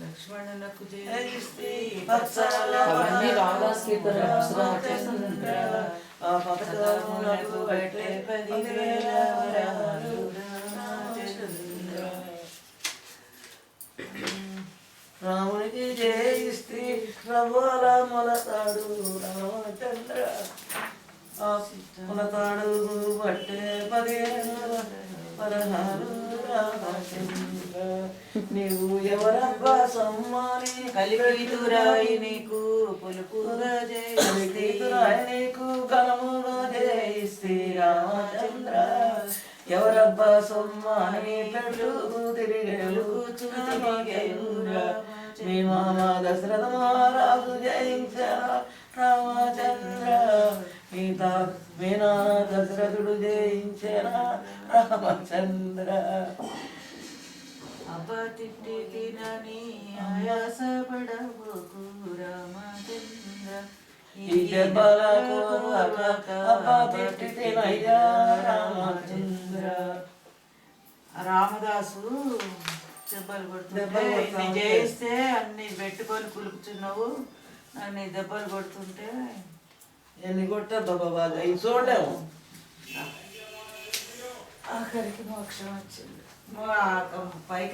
లక్ష్మణులకు జయిస్తే అవన్నీ రామదాస్ కీర్తన పథకములకు పెట్టే 10,000 వరాలు రామునికి జయిస్తే రవ్వాల మొలతాడు రామచంద్ర మొలతాడు బట్టే 16 రామచంద్ర నీవు ఎవరబ్బా సమ్మాని కలిపితురాయి నీకు పులుపుగా జయిస్తురాయి నీకు కలముగా జయిస్తే రామచంద్ర ఎవరబ్బా సొమ్మాని పెట్టు తిరిగేలురా మీ మామ దశరథ మహారాజు జయించిన రామచంద్ర మీ నాన్న దశరథుడు జయించిన రామచంద్ర అబ్బా తిట్టి తినని ఆయాసపడబోకు రామచంద్ర ఈ దెబ్బలకు అబ్బా తిట్టి తినయ్యా రామచంద్ర రామదాసు దెబ్బలు కొడుతుంటే జయిస్తే అన్ని పెట్టుకొని కులుపుతున్నావు అన్ని దెబ్బలు కొడుతుంటే ఎన్ని కొట్టా బాబా ఇది చూడలేము ఆఖరికి మోక్షం వచ్చింది పైకి